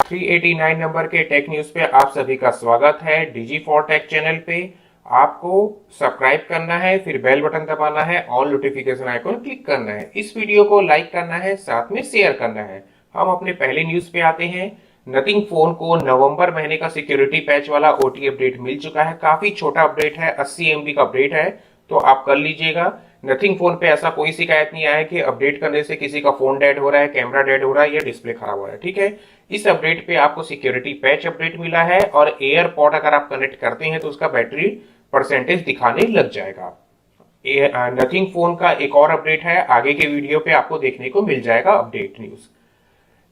389 number के tech news पे आप सभी का स्वागत है। डिजी फॉर टेक चैनल पे आपको सब्सक्राइब करना है, फिर बेल बटन दबाना है, ऑल नोटिफिकेशन आइकॉन क्लिक करना है, इस वीडियो को लाइक करना है, साथ में शेयर करना है। हम अपने पहले न्यूज पे आते हैं। नथिंग फोन को नवंबर महीने का सिक्योरिटी पैच वाला ओटी अपडेट मिल चुका है। काफी छोटा अपडेट है, 80 MB का अपडेट है, तो आप कर लीजिएगा। नथिंग फोन पे ऐसा कोई शिकायत नहीं आया कि अपडेट करने से किसी का फोन डेड हो रहा है, कैमरा डेड हो रहा है या डिस्प्ले खराब हो रहा है। ठीक है, इस अपडेट पे आपको सिक्योरिटी पैच अपडेट मिला है और एयरपॉड अगर आप कनेक्ट करते हैं तो उसका बैटरी परसेंटेज दिखाने लग जाएगा। नथिंग फोन का एक और अपडेट है, आगे के वीडियो पे आपको देखने को मिल जाएगा अपडेट न्यूज।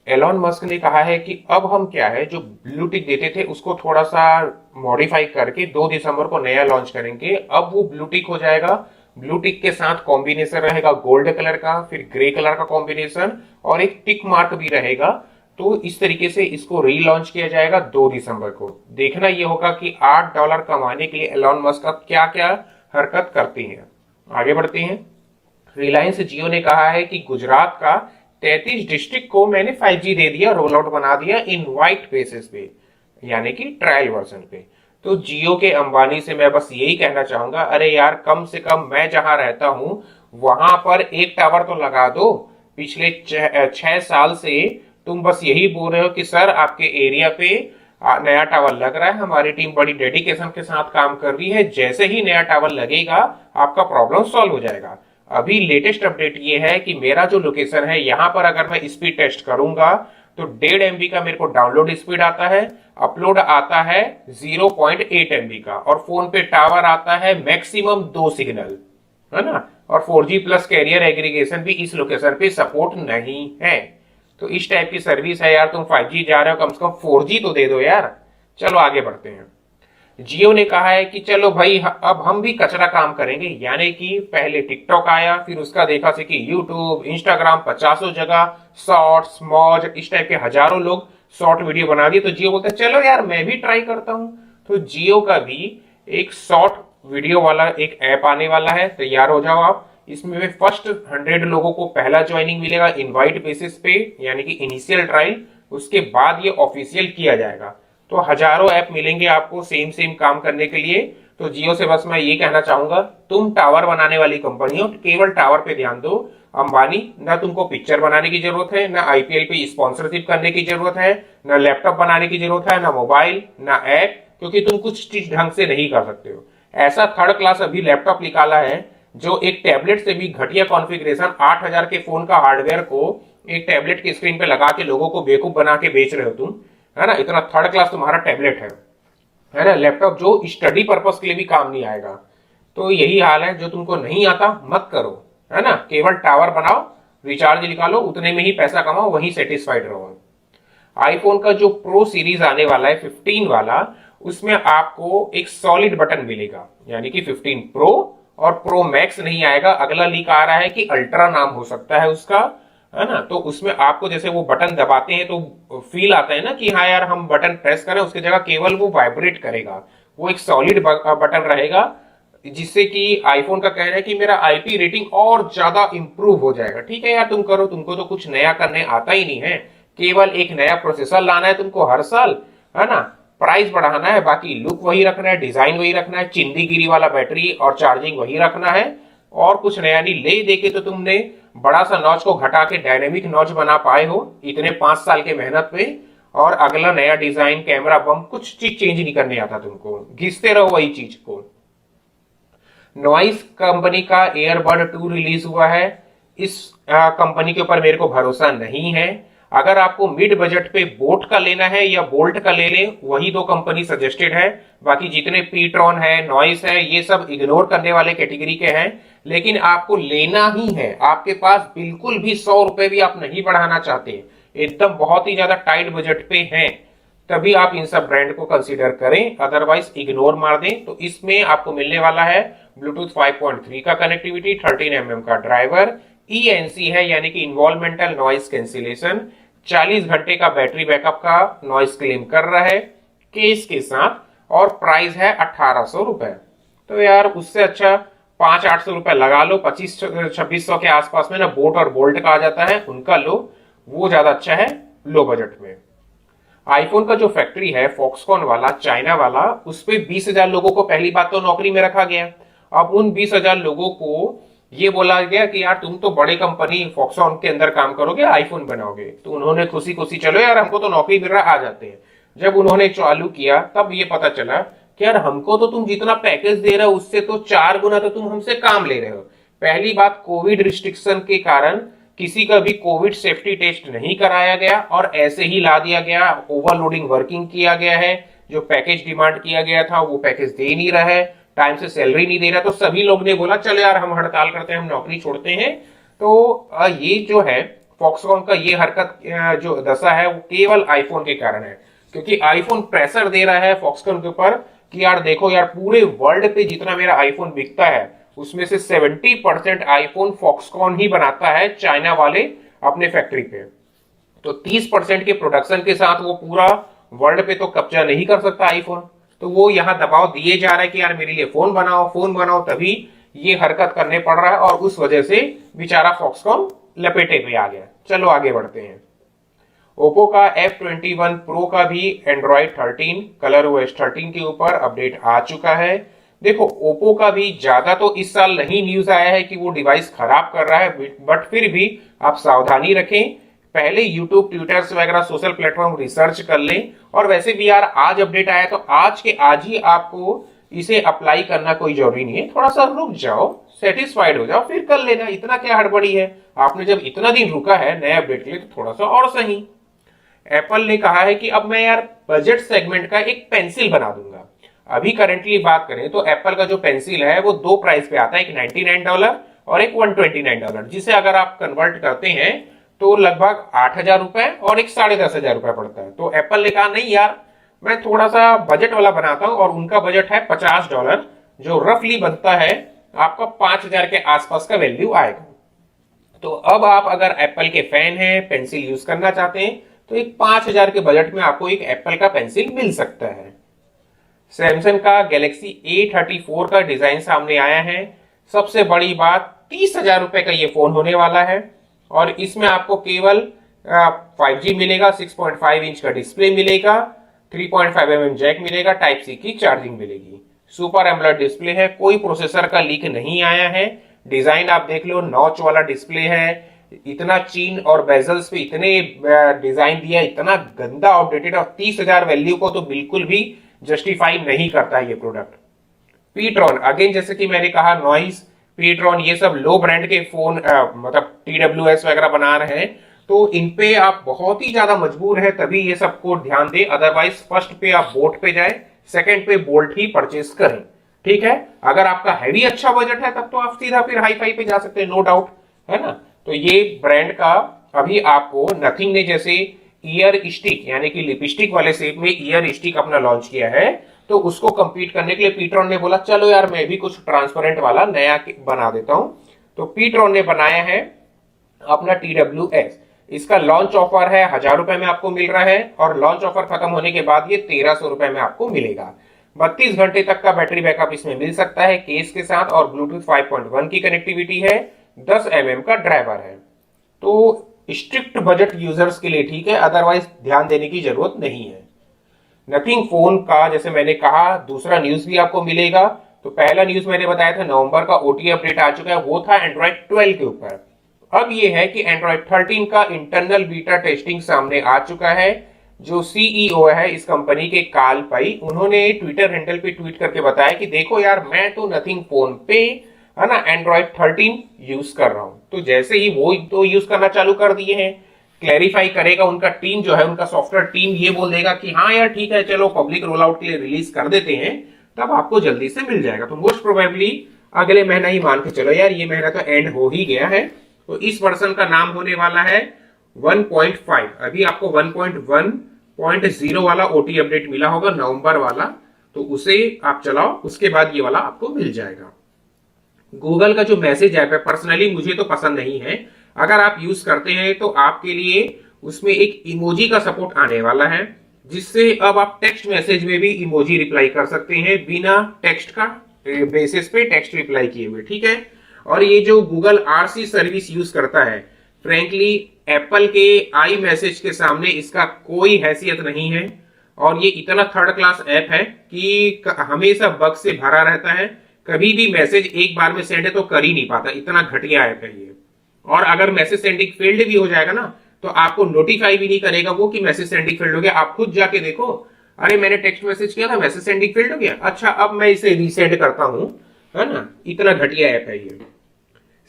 एलॉन मस्क ने कहा है कि अब हम क्या है, जो ब्लूटिक देते थे उसको थोड़ा सा मॉडिफाई करके 2 दिसंबर को नया लॉन्च करेंगे। अब वो ब्लूटिक हो जाएगा, ब्लूटिक के साथ कॉम्बिनेशन रहेगा गोल्ड कलर का, फिर ग्रे कलर का कॉम्बिनेशन और एक टिक मार्क भी रहेगा। तो इस तरीके से इसको रीलॉन्च किया जाएगा 2 दिसंबर को। देखना यह होगा कि $8 कमाने के लिए एलॉन मस्क क्या क्या हरकत करते हैं। आगे बढ़ते हैं। रिलायंस जियो ने कहा है कि गुजरात का 33 डिस्ट्रिक्ट को मैंने 5G दे दिया, रोल आउट बना दिया इनवाइट बेसिस पे, यानी कि ट्रायल वर्जन पे। तो जियो के अंबानी से मैं बस यही कहना चाहूंगा, अरे यार कम से कम मैं जहां रहता हूं वहां पर एक टावर तो लगा दो। पिछले 6 साल से तुम बस यही बोल रहे हो कि सर आपके एरिया पे नया टावर लग रहा है, हमारी टीम बड़ी डेडिकेशन के साथ काम कर रही है, जैसे ही नया टावर लगेगा आपका प्रॉब्लम सॉल्व हो जाएगा। अभी लेटेस्ट अपडेट ये है कि मेरा जो लोकेशन है यहां पर अगर मैं स्पीड टेस्ट करूंगा तो 1.5 MB का मेरे को डाउनलोड स्पीड आता है, अपलोड आता है 0.8 MB का, और फोन पे टावर आता है मैक्सिमम 2 सिग्नल, है ना। और 4G प्लस कैरियर एग्रीगेशन भी इस लोकेशन पे सपोर्ट नहीं है। तो इस टाइप की सर्विस है यार, तुम 5G जा रहे हो, कम से कम 4G तो दे दो यार। चलो आगे बढ़ते हैं। जियो ने कहा है कि चलो भाई अब हम भी कचरा काम करेंगे, यानी कि पहले टिकटॉक आया, फिर उसका देखा से कि यूट्यूब, इंस्टाग्राम 50 जगह शॉर्ट्स, मौज, इस टाइप के हजारों लोग शॉर्ट वीडियो बना दिए। तो जियो बोलता है चलो यार मैं भी ट्राई करता हूं। तो जियो का भी एक शॉर्ट वीडियो वाला एक ऐप आने वाला है, तैयार हो जाओ आप। इसमें फर्स्ट 100 लोगों को पहला ज्वाइनिंग मिलेगा इनवाइट बेसिस पे, यानी कि इनिशियल ट्रायल। उसके बाद ये ऑफिशियल किया जाएगा। तो हजारों ऐप मिलेंगे आपको सेम काम करने के लिए। तो जियो से बस मैं ये कहना चाहूंगा, तुम टावर बनाने वाली कंपनी हो, केवल टावर पे ध्यान दो। अंबानी, ना तुमको पिक्चर बनाने की जरूरत है, ना आईपीएल पे स्पॉन्सरशिप करने की जरूरत है, ना लैपटॉप बनाने की जरूरत है, ना मोबाइल, ना ऐप, क्योंकि तुम कुछ चीज ढंग से नहीं कर सकते हो। ऐसा थर्ड क्लास अभी लैपटॉप निकाला है जो एक टैबलेट से भी घटिया कॉन्फ़िगरेशन, 8,000 के फोन का हार्डवेयर को एक टैबलेट की स्क्रीन पे लगा के लोगों को बेवकूफ बना के बेच रहे हो तुम, है ना। इतना थर्ड क्लास तुम्हारा टैबलेट है ना, लैपटॉप जो स्टडी पर्पस के लिए भी काम नहीं आएगा। तो यही हाल है, जो तुमको नहीं आता मत करो, है ना। केवल टावर बनाओ, रिचार्ज निकालो, उतने में ही पैसा कमाओ, वही सेटिस्फाइड रहो। आईफोन का जो प्रो सीरीज आने वाला है 15 वाला, उसमें आपको एक सॉलिड बटन मिलेगा, यानी कि 15 प्रो और प्रो मैक्स नहीं आएगा। अगला लीक आ रहा है कि अल्ट्रा नाम हो सकता है उसका, है ना। तो उसमें आपको जैसे वो बटन दबाते हैं तो फील आता है ना कि हाँ यार हम बटन प्रेस करें, उसकी जगह केवल वो वाइब्रेट करेगा। वो एक सॉलिड बटन रहेगा, जिससे कि आईफोन का कहना है कि मेरा आईपी रेटिंग और ज्यादा इंप्रूव हो जाएगा। ठीक है यार, तुम करो, तुमको तो कुछ नया करने आता ही नहीं है, केवल एक नया प्रोसेसर लाना है तुमको हर साल, है ना। प्राइस बढ़ाना है, बाकी लुक वही रखना है, डिजाइन वही रखना है, चिंदीगिरी वाला बैटरी और चार्जिंग वही रखना है, और कुछ नया नहीं। ले देके तो तुमने बड़ा सा नॉच को घटा के डायनेमिक नॉच बना पाए हो इतने 5 साल के मेहनत पे, और अगला नया डिजाइन, कैमरा, बम, कुछ चीज चेंज नहीं करने आता तुमको, घिसते रहो वही चीज को। नॉइस कंपनी का एयरबड 2 रिलीज हुआ है। इस कंपनी के ऊपर मेरे को भरोसा नहीं है। अगर आपको मिड बजट पे बोट का लेना है या बोल्ट का ले लें, वही 2 कंपनी सजेस्टेड है। बाकी जितने पीट्रॉन है, नॉइस है, ये सब इग्नोर करने वाले कैटेगरी के हैं। लेकिन आपको लेना ही है, आपके पास बिल्कुल भी 100 रुपए भी आप नहीं बढ़ाना चाहते, एकदम बहुत ही ज्यादा टाइट बजट पे हैं, तभी आप इन सब ब्रांड को कंसीडर करें, अदरवाइज इग्नोर मार दें। तो इसमें आपको मिलने वाला है ब्लूटूथ 5.3 का कनेक्टिविटी, 13 mm का ड्राइवर, ENC है यानी कि इन्वॉल्वमेंटल नॉइस कैंसिलेशन, 40 घंटे का बैटरी बैकअप का नॉइस क्लेम कर रहा है केस के साथ, और प्राइस है 1800 रुपए। तो यार उससे अच्छा 500-800 रुपए लगा लो, 2500-2600 के आसपास में ना बोट और बोल्ट का आ जाता है, उनका लो, वो ज्यादा अच्छा है लो बजट में। आईफोन का जो फैक्ट्री है फॉक्सकॉन वाला, चाइना वाला, उस पे 20,000 लोगों को पहली बात तो नौकरी में रखा गया। अब उन 20,000 लोगों को ये बोला गया कि यार तुम तो बड़ी कंपनी फॉक्सकॉन के अंदर काम करोगे, आईफोन बनाओगे। तो उन्होंने खुशी खुशी, चलो यार हमको तो नौकरी मिल रहा, आ जाते हैं। जब उन्होंने चालू किया तब ये पता चला कि यार हमको तो तुम जितना पैकेज दे रहे हो उससे तो 4 गुना तो तुम हमसे काम ले रहे हो। पहली बात, कोविड रिस्ट्रिक्शन के कारण किसी का भी कोविड सेफ्टी टेस्ट नहीं कराया गया और ऐसे ही ला दिया गया। ओवरलोडिंग वर्किंग किया गया है, जो पैकेज डिमांड किया गया था वो पैकेज दे नहीं रहा है, टाइम से सैलरी नहीं दे रहा। तो सभी लोग ने बोला चलो यार हम हड़ताल करते हैं, हम नौकरी छोड़ते हैं। तो ये जो है फॉक्सकॉन का ये हरकत, जो दशा है वो केवल आईफोन के कारण है, क्योंकि आईफोन प्रेशर दे रहा है फॉक्सकॉन के ऊपर कि यार देखो यार पूरे वर्ल्ड पे जितना मेरा आईफोन बिकता है उसमें से 70% आईफोन फॉक्सकॉन ही बनाता है, चाइना वाले अपने फैक्ट्री पे। तो 30% के प्रोडक्शन के साथ वो पूरा वर्ल्ड पे तो कब्जा नहीं कर सकता आईफोन। तो वो यहाँ दबाव दिए जा रहा है कि यार मेरे लिए फोन बनाओ, तभी ये हरकत करने पड़ रहा है और उस वजह से बेचारा फॉक्सकॉन लपेटे पे आ गया। चलो आगे बढ़ते हैं। ओप्पो का F21 Pro का भी Android 13 ColorOS 13 के ऊपर अपडेट आ चुका है। देखो ओप्पो का भी ज्यादा तो इस साल नहीं न्यूज आया है कि वो डिवाइस खराब कर रहा है, बट फिर भी आप सावधानी रखें। पहले यूट्यूब, ट्विटर वगैरह सोशल प्लेटफॉर्म रिसर्च कर लें। और वैसे भी यार आज अपडेट आया तो आज के आज ही आपको इसे अप्लाई करना कोई जरूरी नहीं है, थोड़ा सा रुक जाओ, सेटिस्फाइड हो जाओ, फिर कर लेना। इतना क्या हड़बड़ी है, आपने जब इतना दिन रुका है नए अपडेट के लिए तो थोड़ा सा और सही। एप्पल ने कहा है कि अब मैं यार बजट सेगमेंट का एक पेंसिल बना दूंगा। अभी करेंटली बात करें तो एप्पल का जो पेंसिल है वो दो प्राइस पे आता है, एक $99 और एक $129, जिसे अगर आप कन्वर्ट करते हैं तो लगभग 8,000 रुपए और एक 10,500 रुपए पड़ता है। तो एप्पल ने कहा नहीं यार मैं थोड़ा सा बजट वाला बनाता हूं, और उनका बजट है $50, जो रफली बनता है आपका 5,000 के आसपास का वैल्यू आएगा। तो अब आप अगर एप्पल के फैन हैं, पेंसिल यूज करना चाहते हैं, तो एक 5,000 के बजट में आपको एक एप्पल का पेंसिल मिल सकता है। सैमसंग का गैलेक्सी A34 का डिजाइन सामने आया है। सबसे बड़ी बात, 30,000 रुपए का ये फोन होने वाला है और इसमें आपको केवल 5G मिलेगा, 6.5 इंच का डिस्प्ले मिलेगा, 3.5 mm जैक मिलेगा, टाइप सी की चार्जिंग मिलेगी, सुपर एमोलेड डिस्प्ले है, कोई प्रोसेसर का लीक नहीं आया है। डिजाइन आप देख लो, नॉच वाला डिस्प्ले है, इतना चीन और बेजल्स पे इतने डिजाइन दिया, इतना गंदा आउटडेटेड, और 30,000 वैल्यू को तो बिल्कुल भी जस्टिफाई नहीं करता है ये प्रोडक्ट। पीट्रॉन अगेन, जैसे कि मैंने कहा, नॉइस, पीट्रॉन, ये सब लो ब्रांड के फोन मतलब TWS वगैरह बना रहे हैं, तो इन पे आप बहुत ही ज्यादा मजबूर है तभी ये सबको ध्यान दे। अदरवाइज फर्स्ट पे आप बोट पे जाए, सेकंड पे बोल्ट ही परचेस करें, ठीक है। अगर आपका हैवी अच्छा बजट है तब तो आप सीधा फिर हाई फाई पे जा सकते हैं, नो डाउट, है ना। तो ये ब्रांड का अभी आपको नथिंग ने जैसे ईयर स्टिक यानी कि लिपस्टिक वाले शेप में ईयर स्टिक अपना लॉन्च किया है, तो उसको कंपीट करने के लिए पीट्रॉन ने बोला चलो यार मैं भी कुछ ट्रांसपेरेंट वाला नया बना देता हूं। तो पीट्रॉन ने बनाया है अपना TWS। इसका लॉन्च ऑफर है 1,000 रुपए में आपको मिल रहा है, और लॉन्च ऑफर खत्म होने के बाद ये 1,300 रुपए में आपको मिलेगा। 32 घंटे तक का बैटरी बैकअप इसमें मिल सकता है केस के साथ, और ब्लूटूथ 5.1 की कनेक्टिविटी है, 10 mm का ड्राइवर है। तो स्ट्रिक्ट बजट यूजर्स के लिए ठीक है, अदरवाइज ध्यान देने की जरूरत नहीं है। नथिंग फोन का जैसे मैंने कहा दूसरा न्यूज भी आपको मिलेगा। तो पहला न्यूज मैंने बताया था नवंबर का OTA अपडेट आ चुका है, वो था एंड्रॉइड 12 के ऊपर। अब ये है कि एंड्रॉइड 13 का इंटरनल बीटा टेस्टिंग सामने आ चुका है। जो CEO है इस कंपनी के, काल पाई, उन्होंने ट्विटर हैंडल पे ट्वीट करके बताया कि देखो यार मैं तो नथिंग फोन पे, है ना, एंड्रॉइड 13 यूज कर रहा हूं। तो जैसे ही वो तो यूज करना चालू कर दिए हैं, क्लैरिफाई करेगा उनका टीम जो है, उनका सॉफ्टवेयर टीम ये बोल देगा कि हाँ यार ठीक है चलो पब्लिक रोल आउट के लिए रिलीज कर देते हैं, तब आपको जल्दी से मिल जाएगा। तो मोस्ट प्रोबेबली अगले महीना ही मान के चलो यार, ये महीना तो एंड हो ही गया है। तो इस वर्जन का नाम होने वाला है 1.5। अभी आपको 1.1.0 वाला OTA अपडेट मिला होगा नवंबर वाला, तो उसे आप चलाओ, उसके बाद ये वाला आपको मिल जाएगा। गूगल का जो मैसेज ऐप है पर्सनली मुझे तो पसंद नहीं है। अगर आप यूज करते हैं तो आपके लिए उसमें एक इमोजी का सपोर्ट आने वाला है, जिससे अब आप टेक्स्ट मैसेज में भी इमोजी रिप्लाई कर सकते हैं बिना टेक्स्ट का बेसिस पे टेक्स्ट रिप्लाई किए हुए, ठीक है। और ये जो गूगल RC सर्विस यूज करता है, फ्रेंकली एप्पल के आई मैसेज के सामने इसका कोई हैसियत नहीं है। और ये इतना थर्ड क्लास ऐप है कि हमेशा बग से भरा रहता है। कभी भी मैसेज एक बार में सेंड है तो कर ही नहीं पाता, इतना घटिया ऐप है ये। और अगर मैसेज सेंडिंग फेल्ड भी हो जाएगा ना तो आपको नोटिफाई भी नहीं करेगा वो कि मैसेज सेंडिंग फेल्ड हो गया। आप खुद जाके देखो, अरे मैंने टेक्स्ट मैसेज किया था, मैसेज सेंडिंग फेल्ड हो गया, अच्छा अब मैं इसे रीसेंड करता हूं, है ना। इतना घटिया ऐप है ये।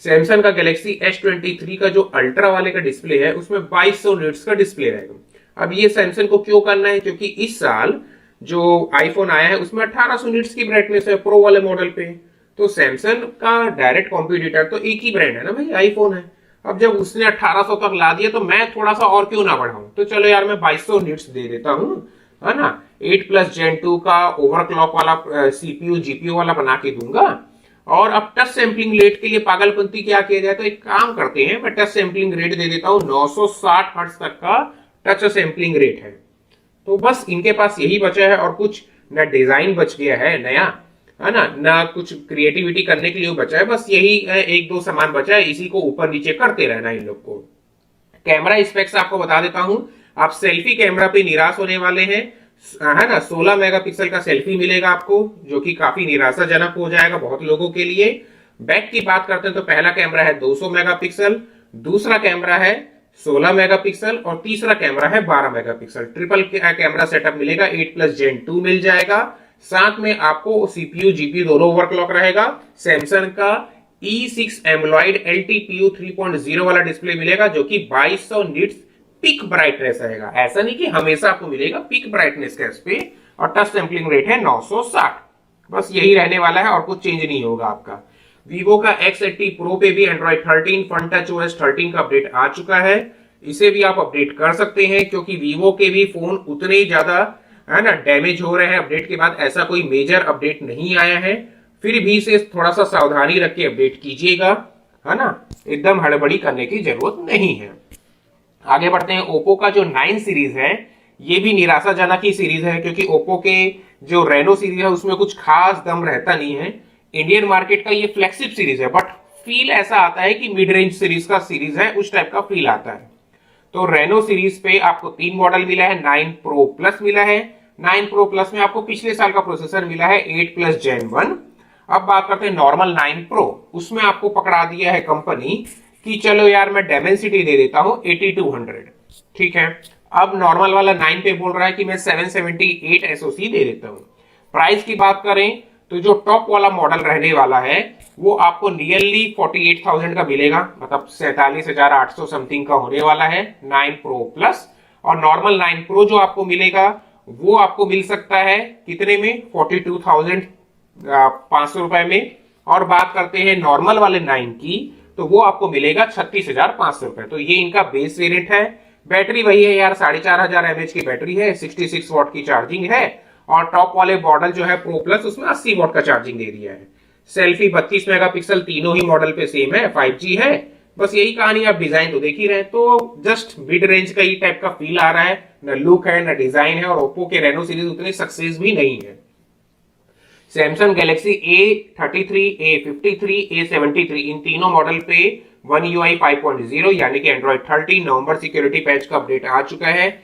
सैमसंग का गैलेक्सी S23 का जो अल्ट्रा वाले का डिस्प्ले है उसमें 2200 निट्स का डिस्प्ले रहेगा। अब ये सैमसंग को क्यों करना है, क्योंकि इस साल जो आईफोन आया है उसमें 1800 निट्स की ब्राइटनेस है प्रो वाले मॉडल पे। तो सैमसंग का डायरेक्ट कॉम्पिटिटर तो एक ही ब्रांड है ना भाई, आईफोन है। अब जब उसने 1800 तक ला दिया तो मैं थोड़ा सा और क्यों ना बढ़ाऊं, तो चलो यार मैं 2200 निट्स दे देता हूं, है ना। 8+ Gen 2 का ओवरक्लॉक वाला सीपीयू जीपीयू वाला बना के दूंगा। और अब टच सैंपलिंग रेट के लिए पागलपंती क्या किया जाए, तो एक काम करते हैं, मैं टच सैंपलिंग रेट दे देता हूं 960 हर्ट्ज तक का टच सैंपलिंग रेट है। तो बस इनके पास यही बचा है, और कुछ ना डिजाइन बच गया है नया, है ना कुछ क्रिएटिविटी करने के लिए बचा है। बस यही एक दो सामान बचा है, इसी को ऊपर नीचे करते रहना इन लोग को। कैमरा स्पेक्स आपको बता देता हूं, आप सेल्फी कैमरा पे निराश होने वाले हैं, है ना। 16 मेगापिक्सल का सेल्फी मिलेगा आपको, जो कि काफी निराशाजनक हो जाएगा बहुत लोगों के लिए। बैक की बात करते हैं तो पहला कैमरा है 200 मेगापिक्सल, दूसरा कैमरा है 16 मेगापिक्सल और तीसरा कैमरा है 12 मेगापिक्सल। ट्रिपल कैमरा सेटअप मिलेगा, 8+ Gen 2 मिल जाएगा। साथ में आपको सीपीयू जीपीयू दोनों ओवरक्लॉक रहेगा। सैमसंग का E6 एमोलेड LTPO 3.0 वाला डिस्प्ले मिलेगा, जो कि 2200 निट्स पिक ब्राइटनेस रहेगा। ऐसा नहीं कि हमेशा आपको मिलेगा, पिक ब्राइटनेस का इस पे। और टच सैंपलिंग रेट है 960। बस यही रहने वाला है और कुछ चेंज नहीं होगा आपका। Vivo का X80 Pro पे भी Android 13 Fun Touch OS 13 का अपडेट आ चुका है। इसे भी आप अपडेट कर सकते हैं, क्योंकि Vivo के भी फोन उतने ही ज्यादा, है ना, डैमेज हो रहे हैं अपडेट के बाद। ऐसा कोई मेजर अपडेट नहीं आया है, फिर भी इसे थोड़ा सा सावधानी रख के अपडेट कीजिएगा, है ना। एकदम हड़बड़ी करने की जरूरत नहीं है। आगे बढ़ते हैं। ओप्पो का जो 9 सीरीज है ये भी निराशाजनक ही सीरीज है, क्योंकि ओप्पो के जो रेनो सीरीज है उसमें कुछ खास दम रहता नहीं है। इंडियन मार्केट का ये फ्लैगशिप सीरीज है, बट फील ऐसा आता है कि मिड रेंज सीरीज का सीरीज है, उस टाइप का फील आता है। तो रेनो सीरीज पे आपको 3 मॉडल मिला है। 9 Pro Plus मिला है। 9 Pro Plus में आपको पिछले साल का प्रोसेसर मिला है 8+ Gen 1। अब बात करते हैं नॉर्मल 9 Pro, उसमें आपको पकड़ा दिया है कंपनी कि चलो यार मैं डायमेंसिटी दे देता हूं 8200, ठीक है। अब नॉर्मल वाला 9 पे बोल रहा है कि मैं 778 SoC दे देता हूं। प्राइस की बात करें तो जो टॉप वाला मॉडल रहने वाला है वो आपको नियरली 48,000 का मिलेगा, मतलब 47,800 समथिंग का होने वाला है 9 Pro Plus। और नॉर्मल 9 Pro जो आपको मिलेगा वो आपको मिल सकता है कितने में, 42,500 रुपए में। और बात करते हैं नॉर्मल वाले 9 की, तो वो आपको मिलेगा 36,500 रुपए। तो ये इनका बेस वेरिएंट है। बैटरी वही है यार, 4500 mAh की बैटरी है, 66 वॉट की चार्जिंग है। और टॉप वाले मॉडल जो है Pro Plus उसमें 80 वॉट का चार्जिंग दे दिया है। सेल्फी 32 मेगापिक्सल तीनों ही मॉडल पे सेम है, 5G है। बस यही कहानी, आप डिजाइन तो देख ही रहे हैं। तो जस्ट मिड रेंज का ही टाइप का फील आ रहा है, न लुक है न डिजाइन है। और ओप्पो के रेनो सीरीज उतनी सक्सेस भी नहीं है। Samsung Galaxy A33, A53, A73 इन तीनों मॉडल पे One UI 5.0 यानी कि Android 13 नवंबर सिक्योरिटी पैच का अपडेट आ चुका है।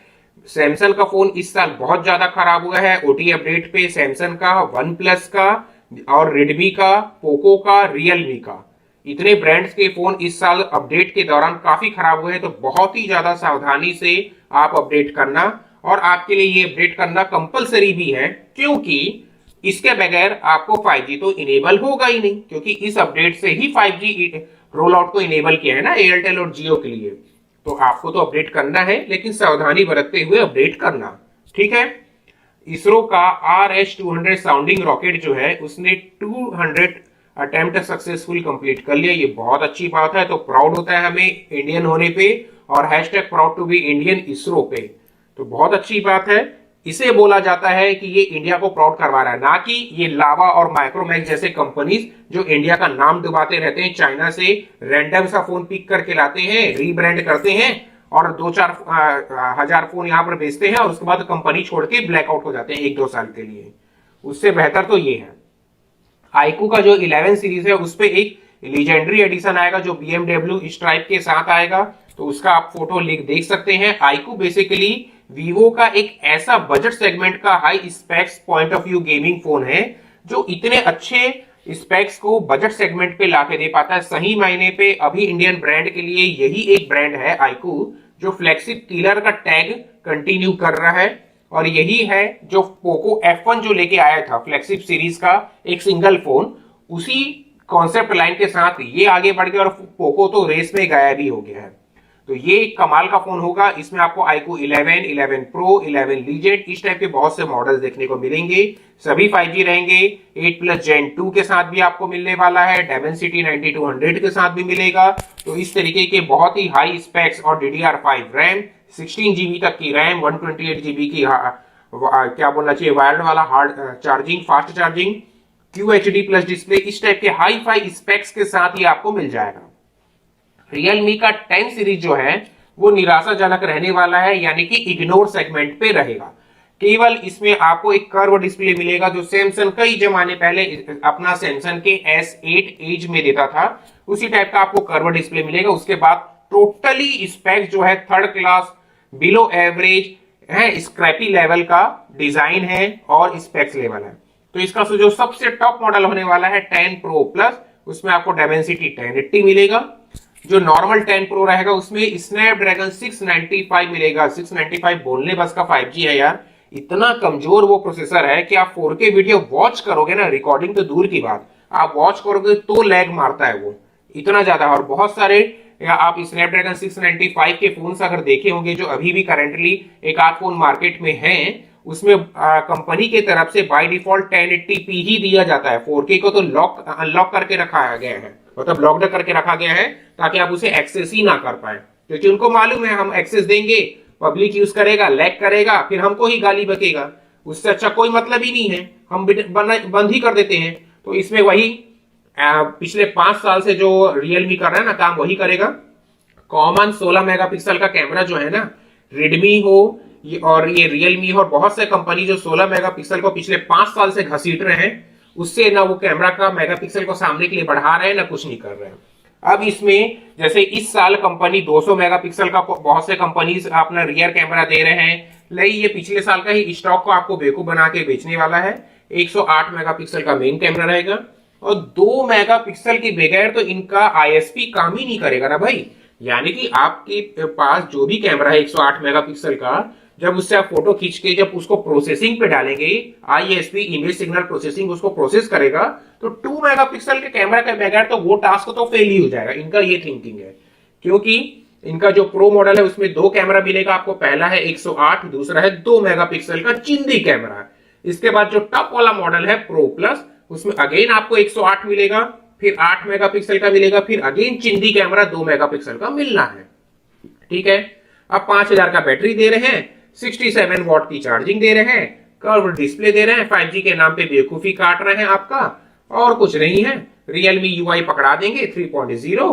सैमसंग का फोन इस साल बहुत ज्यादा खराब हुआ है। ओटी अपडेट पे सैमसंग का, वन प्लस का और रेडमी का, पोको का, रियलमी का, इतने ब्रांड्स के फोन इस साल अपडेट के दौरान काफी खराब हुए हैं। तो बहुत ही ज्यादा सावधानी से आप अपडेट करना, और आपके लिए ये अपडेट करना कंपलसरी भी है, क्योंकि इसके बगैर आपको 5G तो इनेबल होगा ही नहीं, क्योंकि इस अपडेट से ही 5G रोल आउट को इनेबल किया है ना एयरटेल और जियो के लिए। तो आपको तो अपडेट करना है, लेकिन सावधानी बरतते हुए अपडेट करना, ठीक है। इसरो का RS-200 साउंडिंग रॉकेट जो है उसने 200 अटेम्प्ट सक्सेसफुल कंप्लीट कर लिया। ये बहुत अच्छी बात है। तो प्राउड होता है हमें इंडियन होने पे, और #proud to be Indian ISRO पे। तो बहुत अच्छी बात है। इसे बोला जाता है कि ये इंडिया को प्राउड करवा रहा है, ना कि ये लावा और माइक्रोमैक्स जैसे कंपनीज जो इंडिया का नाम डुबाते रहते हैं, चाइना से रैंडम सा फोन पिक करके लाते हैं, रीब्रांड करते हैं और 2-4 हजार फोन यहाँ पर बेचते हैं, और उसके बाद कंपनी छोड़ के ब्लैकआउट हो जाते हैं 1-2 साल के लिए। उससे बेहतर तो ये है। आईकू का जो 11 सीरीज है उस पे एक लीजेंडरी एडिशन आएगा जो BMW स्ट्राइप के साथ आएगा। तो उसका आप फोटो लिख देख सकते हैं। iQOO बेसिकली वीवो का एक ऐसा बजट सेगमेंट का high specs point of view gaming phone है जो इतने अच्छे स्पेक्स को बजट सेगमेंट पे लाके दे पाता है। सही मायने पे अभी इंडियन ब्रांड के लिए यही एक ब्रांड है iQOO जो फ्लैगशिप किलर का टैग कंटिन्यू कर रहा है। और यही है जो पोको F1 जो लेके आया था फ्लैगशिप सीरीज का एक सिंगल फोन, उसी कॉन्सेप्ट लाइन के साथ ये आगे बढ़ गया और पोको तो रेस में गायब ही हो गया है। तो ये एक कमाल का फोन होगा। इसमें आपको iQOO 11, 11 Pro, 11 Legend इस टाइप के बहुत से मॉडल्स देखने को मिलेंगे। सभी 5G रहेंगे। 8+ Gen 2 के साथ भी आपको मिलने वाला है। Dimensity 9200 के साथ भी मिलेगा। तो इस तरीके के बहुत ही हाई स्पेक्स और DDR5 रैम, 16 GB तक की रैम, 128 GB की क्या बोलना चाहिए वायर्ड वाला hard charging, fast charging, QHD plus display, इस टाइप के हाई फाई स्पेक्स के साथ ही आपको मिल जाएगा। रियलमी का 10 सीरीज जो है वो निराशाजनक रहने वाला है, यानी कि इग्नोर सेगमेंट पे रहेगा। केवल इसमें आपको एक कर्व डिस्प्ले मिलेगा जो सैमसंग कई जमाने पहले अपना सैमसंग के S8 एज में देता था, उसी टाइप का आपको कर्व डिस्प्ले मिलेगा। उसके बाद टोटली स्पेक्स जो है थर्ड क्लास बिलो एवरेज है, स्क्रैपी लेवल का डिजाइन है और स्पेक्स लेवल है। तो इसका जो सबसे टॉप मॉडल होने वाला है 10 Pro प्लस, उसमें आपको Dimensity 1080 मिलेगा। जो नॉर्मल 10 Pro रहेगा उसमें स्नैपड्रैगन 695 मिलेगा। 695 बोलने बस का 5G है यार, इतना कमजोर वो प्रोसेसर है कि आप 4K वीडियो वॉच करोगे ना, रिकॉर्डिंग तो दूर की बात, आप वॉच करोगे तो लैग मारता है वो इतना ज्यादा। और बहुत सारे आप स्नैपड्रैगन 695 के फोन अगर देखे होंगे जो अभी भी करंटली एक आध फोन मार्केट में है, उसमें कंपनी के तरफ से बाय डिफॉल्ट 1080p ही दिया जाता है। 4K को तो अनलॉक करके रखा गया है, मतलब लॉक्ड करके रखा गया है ताकि आप उसे एक्सेस ही ना कर पाए, क्योंकि उनको मालूम है हम एक्सेस देंगे पब्लिक यूज करेगा, लैग करेगा, फिर हमको ही गाली बकेगा, उससे अच्छा कोई मतलब ही नहीं है, हम बंद ही कर देते हैं। तो इसमें वही पिछले 5 साल से जो रियलमी कर रहा है ना काम, वही करेगा। कॉमन 16 मेगापिक्सल का कैमरा जो है ना, रेडमी हो और ये रियलमी हो और बहुत से कंपनी जो 16 मेगापिक्सल को पिछले 5 साल से घसीट रहे हैं, उससे ना वो कैमरा का मेगापिक्सल को सामने के लिए बढ़ा रहे हैं ना कुछ नहीं कर रहे हैं। अब इसमें जैसे इस साल कंपनी 200 मेगापिक्सल का बहुत से कंपनीज अपना रियर कैमरा दे रहे हैं, ये पिछले साल का ही स्टॉक को आपको बेवकूफ बना के बेचने वाला है। 108 मेगापिक्सल का मेन कैमरा रहेगा और 2 मेगापिक्सल के बगैर तो इनका ISP काम ही नहीं करेगा ना भाई। यानी कि आपके पास जो भी कैमरा है 108 मेगापिक्सल का, जब उससे आप फोटो खींच के जब उसको प्रोसेसिंग पे डालेंगे, ISP इमेज सिग्नल प्रोसेसिंग उसको प्रोसेस करेगा, तो 2 मेगापिक्सल के कैमरा के बगैर तो वो टास्क तो फेल ही हो जाएगा। इनका ये थिंकिंग है, क्योंकि इनका जो प्रो मॉडल है उसमें 2 कैमरा मिलेगा आपको। पहला है 108, दूसरा है 2 मेगापिक्सल का चिंदी कैमरा। इसके बाद जो टॉप वाला मॉडल है प्रो प्लस, उसमें अगेन आपको 108 मिलेगा, फिर 8 मेगापिक्सल का मिलेगा, फिर अगेन चिंदी कैमरा 2 मेगापिक्सल का मिलना है। ठीक है, अब 5000 का बैटरी दे रहे हैं, 67 वॉट की चार्जिंग दे रहे हैं, कर्व डिस्प्ले दे रहे हैं, 5G के नाम पे बेवकूफी काट रहे हैं आपका, और कुछ नहीं है। रियलमी UI पकड़ा देंगे 3.0,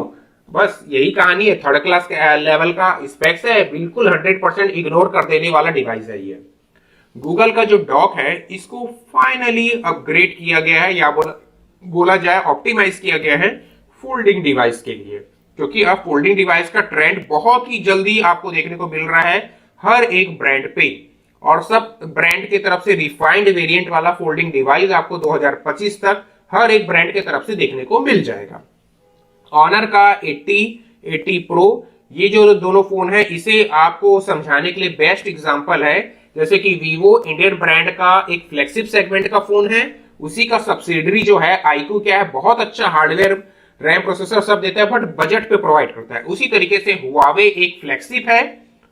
बस यही कहानी है। थर्ड क्लास लेवल का स्पेक्स है, बिल्कुल 100% इग्नोर कर देने वाला डिवाइस है ये। गूगल का जो डॉक है इसको फाइनली अपग्रेड किया गया है, या बोला जाए ऑप्टिमाइज किया गया है फोल्डिंग डिवाइस के लिए, क्योंकि अब फोल्डिंग डिवाइस का ट्रेंड बहुत ही जल्दी आपको देखने को मिल रहा है हर एक ब्रांड पे, और सब ब्रांड की तरफ से रिफाइंड वेरिएंट वाला फोल्डिंग डिवाइस आपको 2025 तक हर एक ब्रांड की तरफ से देखने को मिल जाएगा। ऑनर का 80 Pro, ये जो दोनों फोन है इसे आपको समझाने के लिए बेस्ट एग्जांपल है। जैसे कि वीवो इंडियन ब्रांड का एक फ्लैगशिप सेगमेंट का फोन है, उसी का सब्सिडरी जो है iQOO क्या है, बहुत अच्छा हार्डवेयर, रैम, प्रोसेसर सब देता है, बट बजट पे प्रोवाइड करता है। उसी तरीके से हुआवे एक फ्लैगशिप है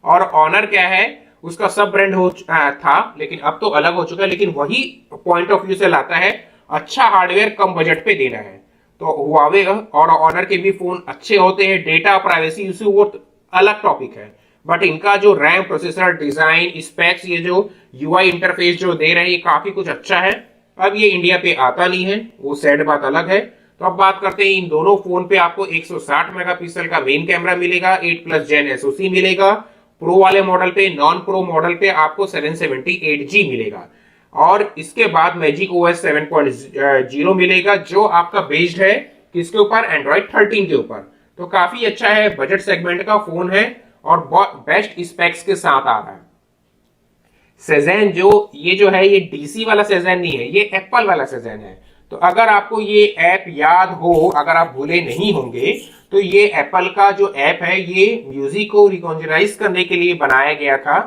और ऑनर क्या है, उसका सब ब्रांड था लेकिन अब तो अलग हो चुका है, लेकिन वही पॉइंट ऑफ व्यू से लाता है अच्छा हार्डवेयर कम बजट पे देना है। तो हुआवे और ऑनर के भी फोन अच्छे होते हैं, डेटा प्राइवेसी इशू वो अलग टॉपिक है, बट इनका जो रैम, प्रोसेसर, डिजाइन, स्पेक्स, ये जो UI इंटरफेस जो दे रहे हैं, काफी कुछ अच्छा है। अब ये इंडिया पे आता नहीं है, वो सैड बात अलग है। तो अब बात करते हैं इन दोनों फोन पे आपको 160 मेगापिक्सल का मेन कैमरा मिलेगा, 8+ Gen SoC मिलेगा। प्रो वाले मॉडल पे, नॉन प्रो मॉडल पे आपको 778G मिलेगा, और इसके बाद मैजिक OS 7.0 मिलेगा, जो आपका बेस्ड है किसके ऊपर, एंड्रॉइड 13 के ऊपर। तो काफी अच्छा है, बजट सेगमेंट का फोन है और बेस्ट स्पेक्स के साथ आ रहा है। सेजेन ये जो है ये डीसी वाला सेजेन नहीं है, ये एप्पल वाला सेजेन है। तो अगर आपको ये ऐप याद हो, अगर आप भूले नहीं होंगे, तो ये एप्पल का जो ऐप है ये म्यूजिक को रिकॉग्नाइज करने के लिए बनाया गया था।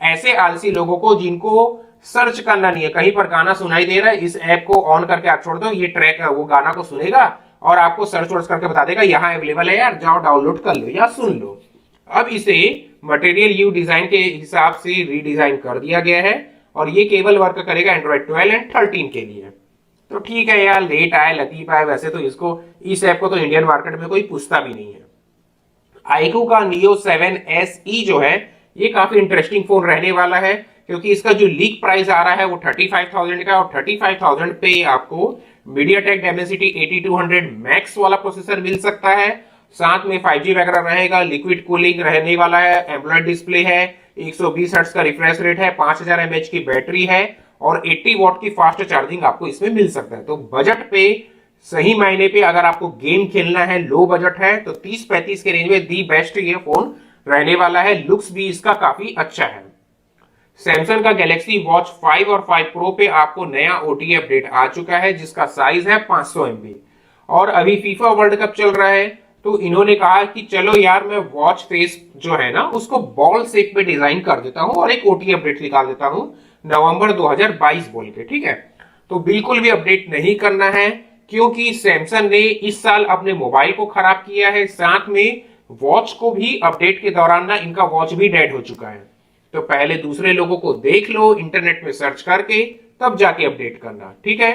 ऐसे आलसी लोगों को जिनको सर्च करना नहीं है, कहीं पर गाना सुनाई दे रहा है, इस ऐप को ऑन करके आप छोड़ दो, ये ट्रैक वो गाना को सुनेगा और आपको सर्च वर्च करके बता देगा यहाँ अवेलेबल है यार, जाओ डाउनलोड कर लो या सुन लो। अब इसे मटेरियल यू डिजाइन के हिसाब से रीडिजाइन कर दिया गया है और ये केवल वर्क करेगा एंड्रॉइड 12 एंड 13 के लिए। तो ठीक है यार, लेट आए लतीफ आए, वैसे तो इस ऐप को तो इंडियन मार्केट में कोई पूछता भी नहीं है। आईक्यू का नियो 7 SE जो है ये काफी इंटरेस्टिंग फोन रहने वाला है, क्योंकि इसका जो लीक प्राइस आ रहा है वो 35,000 का, और 35,000 पे आपको मीडियाटेक डायमेंसिटी 8200 मैक्स वाला प्रोसेसर मिल सकता है। साथ में 5G वगैरह रहेगा, लिक्विड कूलिंग रहने वाला है, एम्बुलेंट डिस्प्ले है, 120 हर्ट्ज का रिफ्रेश रेट है, 5000 mAh की बैटरी है और 80 वॉट की फास्ट चार्जिंग आपको इसमें मिल सकता है। तो बजट पे, सही मायने पे अगर आपको गेम खेलना है, लो बजट है, तो 30-35 के रेंज में दी बेस्ट ये फोन रहने वाला है। लुक्स भी इसका काफी अच्छा है। सैमसंग का गैलेक्सी वॉच 5 और 5 प्रो पे आपको नया OTA अपडेट आ चुका है, जिसका साइज है 500 MB। और अभी फीफा वर्ल्ड कप चल रहा है, तो इन्होंने कहा कि चलो यार मैं वॉच फेस जो है ना उसको बॉल शेप में डिजाइन कर देता हूं और एक OTA अपडेट निकाल देता हूं नवंबर 2022 बोल के, ठीक है। तो बिल्कुल भी अपडेट नहीं करना है, क्योंकि सैमसंग ने इस साल अपने मोबाइल को खराब किया है, साथ में वॉच को भी अपडेट के दौरान ना इनका वॉच भी डेड हो चुका है। तो पहले दूसरे लोगों को देख लो इंटरनेट में सर्च करके, तब जाके अपडेट करना, ठीक है।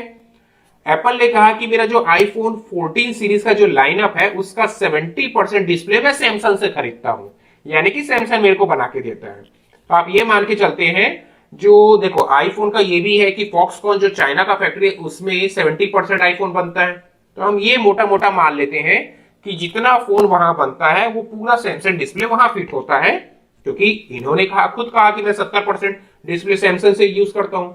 एप्पल ने कहा कि मेरा जो आईफोन 14 सीरीज का जो लाइनअप है उसका 70% डिस्प्ले मैं सैमसंग से खरीदता हूं, यानी कि सैमसंग मेरे को बना के देता है। तो आप ये मान के चलते हैं, जो देखो आईफोन का ये भी है कि फॉक्सकॉन जो चाइना का फैक्ट्री है उसमें 70% आईफोन बनता है। तो हम ये मोटा मोटा मान लेते हैं कि जितना फोन वहां बनता है वो पूरा सैमसंग डिस्प्ले वहां फिट होता है, क्योंकि इन्होंने खुद कहा कि मैं 70% डिस्प्ले सैमसंग से यूज करता हूं।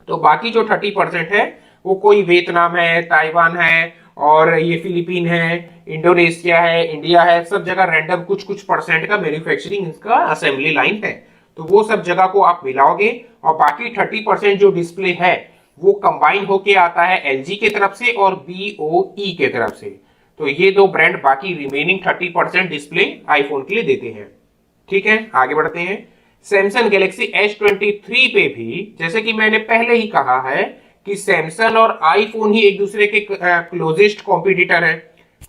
तो बाकी जो 30% है वो कोई वियतनाम है, ताइवान है, और ये फिलीपीन है, इंडोनेशिया है, इंडिया है, सब जगह रैंडम कुछ कुछ परसेंट का मैन्युफैक्चरिंग इसका असेंबली लाइन है। तो वो सब जगह को आप मिलाओगे और बाकी 30% जो डिस्प्ले है वो कंबाइन होके आता है LG के तरफ से और BOE के तरफ से। तो ये दो ब्रांड बाकी रिमेनिंग 30% डिस्प्ले आईफोन के लिए देते हैं, ठीक है। आगे बढ़ते हैं। सैमसंग गैलेक्सी S23 पे भी, जैसे कि मैंने पहले ही कहा है कि सैमसंग और आईफोन ही एक दूसरे के क्लोजेस्ट कॉम्पिटिटर है।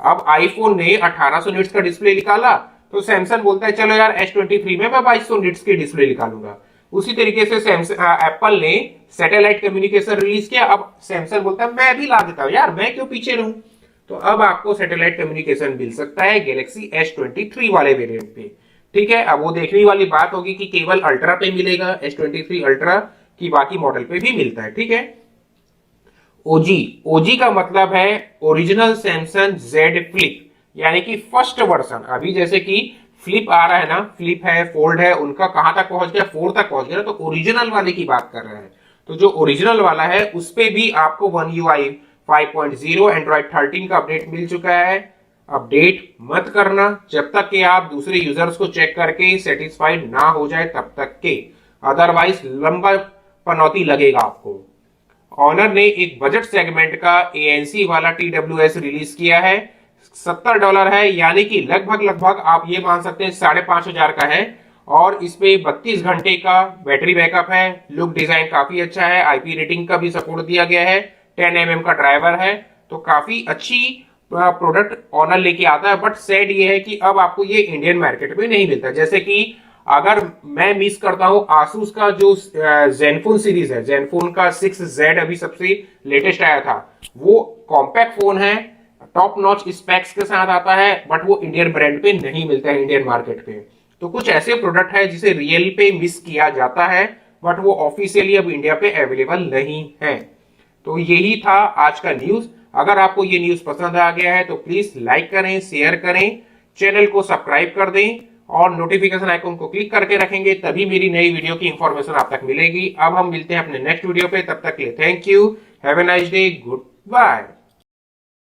अब आईफोन ने 1800 निट्स का डिस्प्ले निकाला, तो सैमसंग बोलता है चलो यार S23 में मैं 2200 निट्स की डिस्प्ले निकालूंगा। उसी तरीके से एप्पल ने सैटेलाइट कम्युनिकेशन रिलीज किया, अब सैमसंग बोलता है मैं भी ला देता हूं यार, मैं क्यों पीछे रहूं। तो अब आपको सैटेलाइट कम्युनिकेशन मिल सकता है गैलेक्सी S23 वाले वेरिएंट पे, ठीक है। अब वो देखने वाली बात होगी कि केवल अल्ट्रा पे मिलेगा S23 अल्ट्रा की बाकी मॉडल पे भी मिलता है, ठीक है। ओजी का मतलब है ओरिजिनल सैमसंग Z फ्लिप, यानी कि फर्स्ट वर्जन। अभी जैसे कि फ्लिप आ रहा है ना, फ्लिप है, फोल्ड है, उनका कहां तक पहुंच गया, 4 तक पहुंच गया, तो ओरिजिनल वाले की बात कर रहे हैं। तो जो ओरिजिनल वाला है उस पे भी आपको One UI 5.0 एंड्रॉइड 13 का अपडेट मिल चुका है। अपडेट मत करना जब तक कि आप दूसरे यूजर्स को चेक करके सेटिस्फाइड ना हो जाए तब तक के, अदरवाइज लंबा पनौती लगेगा आपको। ऑनर ने एक बजट सेगमेंट का ANC वाला TWS रिलीज किया है, $70 है, यानी कि लगभग आप ये मान सकते हैं 5,500 का है। और इस पे 32 घंटे का बैटरी बैकअप है। लुक डिजाइन काफी अच्छा है, IP रेटिंग का भी सपोर्ट दिया गया है, 10 mm का ड्राइवर है। तो काफी अच्छी प्रोडक्ट ऑनर लेके आता है। बट सैड ये है कि अब आपको ये इंडियन मार्केट में नहीं मिलता। जैसे कि अगर मैं मिस करता हूं आसूस का जो जेनफोन सीरीज है, जेनफोन का 6Z अभी सबसे लेटेस्ट आया था, वो कॉम्पैक्ट फोन है, टॉप नॉच स्पेक्स के साथ आता है, बट वो इंडियन ब्रांड पे नहीं मिलता है, इंडियन मार्केट पे। तो कुछ ऐसे प्रोडक्ट है जिसे रियल पे मिस किया जाता है, बट वो ऑफिशियली अब इंडिया पे अवेलेबल नहीं है। तो यही था आज का न्यूज। अगर आपको ये न्यूज पसंद आ गया है तो प्लीज लाइक करें, शेयर करें, चैनल को सब्सक्राइब कर दें और नोटिफिकेशन आइकन को क्लिक करके रखेंगे, तभी मेरी नई वीडियो की इंफॉर्मेशन आप तक मिलेगी। अब हम मिलते हैं अपने नेक्स्ट वीडियो पे, तब तक के लिए thank you, have a nice day, good bye.